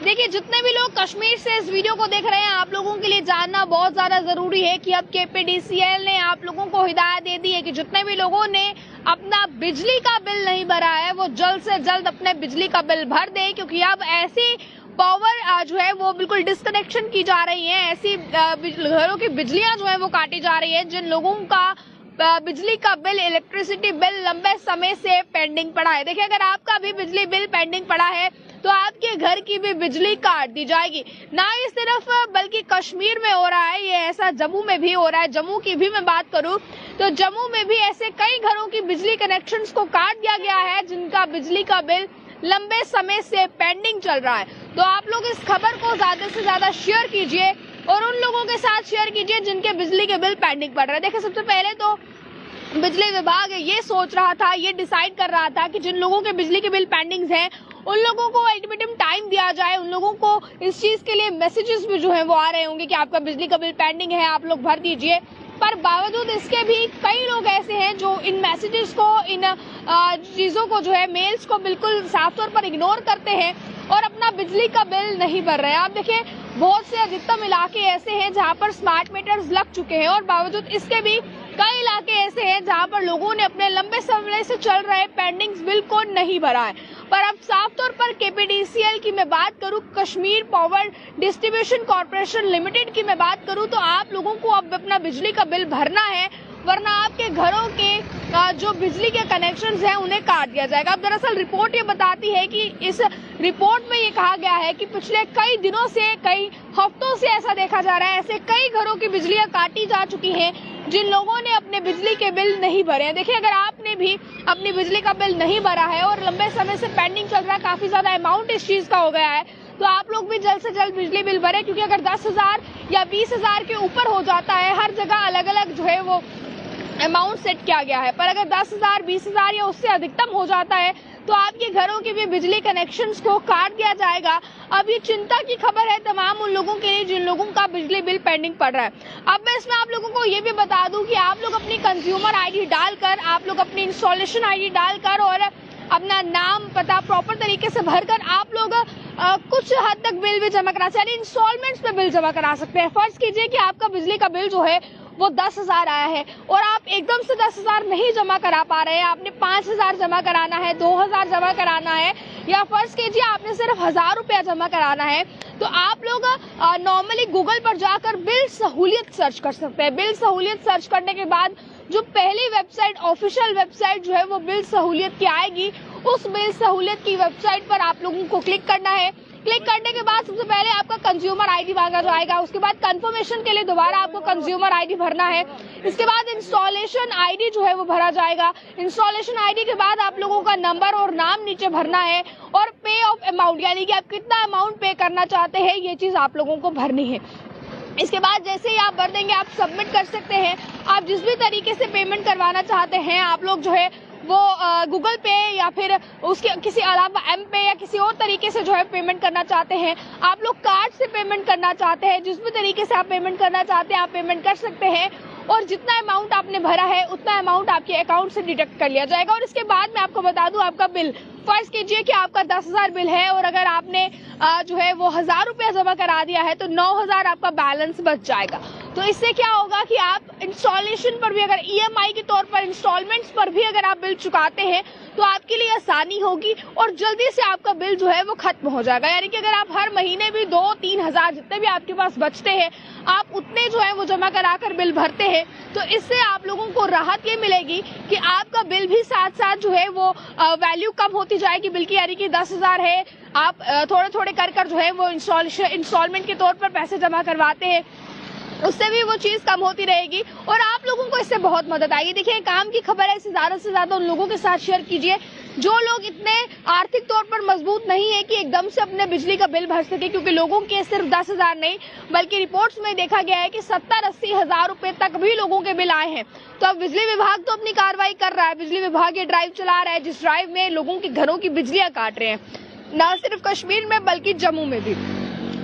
देखिए, जितने भी लोग कश्मीर से इस वीडियो को देख रहे हैं, आप लोगों के लिए जानना बहुत ज्यादा जरूरी है कि अब केपीडीसीएल ने आप लोगों को हिदायत दे दी है कि जितने भी लोगों ने अपना बिजली का बिल नहीं भरा है वो जल्द से जल्द अपने बिजली का बिल भर दे, क्योंकि अब ऐसी पावर जो है वो बिल्कुल डिस्कनेक्शन की जा रही है। ऐसी घरों की बिजलियां जो है वो काटी जा रही है जिन लोगों का बिजली का बिल, इलेक्ट्रिसिटी बिल लंबे समय से पेंडिंग पड़ा है। देखिए, अगर आपका भी बिजली बिल पेंडिंग पड़ा है तो आपके घर की भी बिजली काट दी जाएगी। ना ही सिर्फ बल्कि कश्मीर में हो रहा है ये, ऐसा जम्मू में भी हो रहा है। जम्मू की भी मैं बात करूं तो जम्मू में भी ऐसे कई घरों की बिजली कनेक्शंस को काट दिया गया है जिनका बिजली का बिल लंबे समय से पेंडिंग चल रहा है। तो आप लोग इस खबर को ज्यादा से ज्यादा शेयर कीजिए और उन लोगों के साथ शेयर कीजिए जिनके बिजली के बिल पेंडिंग पड़ रहे हैं। देखिए, सबसे पहले तो बिजली विभाग ये सोच रहा था, ये डिसाइड कर रहा था कि जिन लोगों के बिजली के बिल पेंडिंग हैं उन लोगों को अल्टीमेटम टाइम दिया जाए। उन लोगों को इस चीज के लिए मैसेजेस भी जो है वो आ रहे होंगे कि आपका बिजली का बिल पेंडिंग है, आप लोग भर दीजिए। पर बावजूद इसके भी कई लोग ऐसे हैं जो इन मैसेजेस को, इन चीजों को जो है, मेल्स को बिल्कुल साफ तौर पर इग्नोर करते हैं और अपना बिजली का बिल नहीं भर रहे हैं। आप देखिए, बहुत से अधिकतम इलाके ऐसे हैं जहां पर स्मार्ट मीटर्स लग चुके हैं और बावजूद इसके भी कई इलाके ऐसे हैं जहां पर लोगों ने अपने लंबे समय से चल रहे पेंडिंग बिल को नहीं भरा है। पर अब साफ तौर पर केपीडीसीएल की मैं बात करूं, Kashmir power distribution corporation limited की मैं बात करूं, तो आप लोगों को अब अपना बिजली का बिल भरना है, वरना आपके घरों के जो बिजली के कनेक्शंस हैं उन्हें काट दिया जाएगा। अब दरअसल रिपोर्ट ये बताती है कि इस रिपोर्ट में ये कहा गया है कि पिछले कई दिनों से, कई हफ्तों से ऐसा देखा जा रहा है, ऐसे कई घरों की बिजलियां काटी जा चुकी हैं जिन लोगों ने अपने बिजली के बिल नहीं भरे हैं। देखिए, अगर आपने भी अपनी बिजली का बिल नहीं भरा है और लंबे समय से पेंडिंग चल रहा है, काफी ज्यादा अमाउंट इस चीज का हो गया है, तो आप लोग भी जल्द से जल्द बिजली बिल भरे, क्योंकि अगर 10,000 या 20,000 के ऊपर हो जाता है, हर जगह अलग अलग जो है वो अमाउंट सेट किया गया है, पर अगर 10,000, 20,000 या उससे अधिकतम हो जाता है तो आपके घरों के भी बिजली कनेक्शंस को काट दिया जाएगा। अब ये चिंता की खबर है तमाम उन लोगों के लिए जिन लोगों का बिजली बिल पेंडिंग पड़ रहा है। अब मैं इसमें आप लोगों को ये भी बता दूं कि आप लोग अपनी कंज्यूमर आईडी डालकर, आप लोग अपनी इंस्टॉलेशन आईडी डालकर और अपना नाम, पता प्रॉपर तरीके से भरकर आप लोग कुछ हद तक बिल भी जमा करा सकते हैं, इंस्टॉलमेंट्स पे बिल जमा करा सकते हैं। फर्ज कीजिए कि आपका बिजली का बिल जो है वो 10,000 आया है और आप एकदम से 10,000 नहीं जमा करा पा रहे हैं, आपने 5,000 जमा कराना है, 2,000 जमा कराना है, या फर्ज कीजिए आपने सिर्फ 1,000 रुपया जमा कराना है, तो आप लोग नॉर्मली गूगल पर जाकर बिल सहूलियत सर्च कर सकते हैं। बिल सहूलियत सर्च करने के बाद जो पहली वेबसाइट, ऑफिशियल वेबसाइट जो है वो बिल सहूलियत की आएगी, उस बिल सहूलियत की वेबसाइट पर आप लोगों को क्लिक करना है। क्लिक करने के बाद सबसे पहले आपका कंज्यूमर आईडी मांगा जाएगा, उसके बाद कंफर्मेशन के लिए दोबारा आपको कंज्यूमर आईडी भरना है। इसके बाद इंस्टॉलेशन आईडी जो है वो भरा जाएगा। इंस्टॉलेशन आईडी के बाद आप लोगों का नंबर और नाम नीचे भरना है और पे ऑफ अमाउंट, यानी कि आप कितना अमाउंट पे करना चाहते हैं, ये चीज आप लोगों को भरनी है। इसके बाद जैसे ही आप भर देंगे आप सबमिट कर सकते हैं। आप जिस भी तरीके से पेमेंट करवाना चाहते हैं, आप लोग जो है वो गूगल पे या फिर उसके किसी अलावा एम पे या किसी और तरीके से जो है पेमेंट करना चाहते हैं, आप लोग कार्ड से पेमेंट करना चाहते हैं, जिस भी तरीके से आप पेमेंट करना चाहते हैं आप पेमेंट कर सकते हैं और जितना अमाउंट आपने भरा है उतना अमाउंट आपके अकाउंट से डिडक्ट कर लिया जाएगा। और इसके बाद मैं आपको बता दूं, आपका बिल, फर्ज कीजिए कि आपका 10,000 बिल है और अगर आपने जो है वो 1,000 रुपया जमा करा दिया है तो 9,000 आपका बैलेंस बच जाएगा। तो इससे क्या होगा कि आप इंस्टॉलेशन पर भी, अगर ईएमआई के तौर पर, इंस्टॉलमेंट्स पर भी अगर आप बिल चुकाते हैं तो आपके लिए आसानी होगी और जल्दी से आपका बिल जो है वो खत्म हो जाएगा। यानी कि अगर आप हर महीने भी 2-3 हजार जितने भी आपके पास बचते हैं, आप उतने जो है वो जमा कराकर बिल भरते हैं, तो इससे आप लोगों को राहत ये मिलेगी कि आपका बिल भी साथ साथ जो है वो वैल्यू कम होती जाएगी बिल की। यानी कि 10,000 है, आप थोड़े थोड़े कर जो है वो इंस्टॉलमेंट के तौर पर पैसे जमा करवाते हैं, उससे भी वो चीज कम होती रहेगी और आप लोगों को इससे बहुत मदद आएगी। देखिए, काम की खबर है, इसे ज्यादा से ज्यादा उन लोगों के साथ शेयर कीजिए जो लोग इतने आर्थिक तौर पर मजबूत नहीं है कि एकदम से अपने बिजली का बिल भर सके, क्योंकि लोगों के सिर्फ 10,000 नहीं बल्कि रिपोर्ट्स में देखा गया है कि 70-80 हजार रुपए तक भी लोगों के बिल आए हैं। तो अब बिजली विभाग तो अपनी कार्रवाई कर रहा है, बिजली विभाग ये ड्राइव चला रहा है जिस ड्राइव में लोगों के घरों की बिजलियां काट रहे हैं, न सिर्फ कश्मीर में बल्कि जम्मू में भी।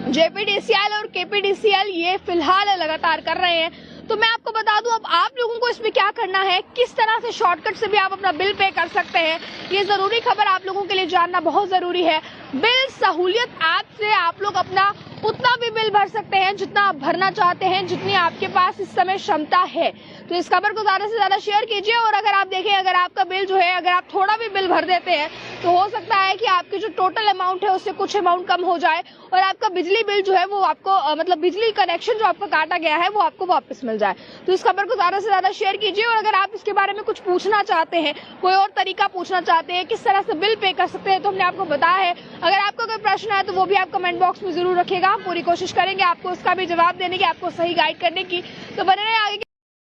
जेपीडीसीएल और केपीडीसीएल ये फिलहाल लगातार कर रहे हैं। तो मैं आपको बता दूं, अब आप लोगों को इसमें क्या करना है, किस तरह से शॉर्टकट से भी आप अपना बिल पे कर सकते हैं, ये जरूरी खबर आप लोगों के लिए जानना बहुत जरूरी है। बिल सहूलियत ऐप से आप लोग अपना उतना भी बिल भर सकते हैं जितना आप भरना चाहते हैं, जितनी आपके पास इस समय क्षमता है। तो इस खबर को ज्यादा से ज्यादा शेयर कीजिए। और अगर आप देखें, अगर आपका बिल जो है, अगर आप थोड़ा भी बिल भर देते हैं तो हो सकता है कि आपकी जो टोटल अमाउंट है उससे कुछ अमाउंट कम हो जाए और आपका बिजली बिल जो है वो आपको मतलब बिजली कनेक्शन जो आपका काटा गया है वो आपको वापस मिल जाए। तो इस खबर को ज्यादा से ज्यादा शेयर कीजिए। और अगर आप इसके बारे में कुछ पूछना चाहते हैं, कोई और तरीका पूछना चाहते हैं, किस तरह से बिल पे कर सकते हैं, तो हमने आपको बताया है। अगर आपका कोई प्रश्न है तो वो भी आप कमेंट बॉक्स में जरूर रखिएगा। पूरी कोशिश करेंगे आपको उसका भी जवाब देने की, आपको सही गाइड करने की। तो बने रहे आगे।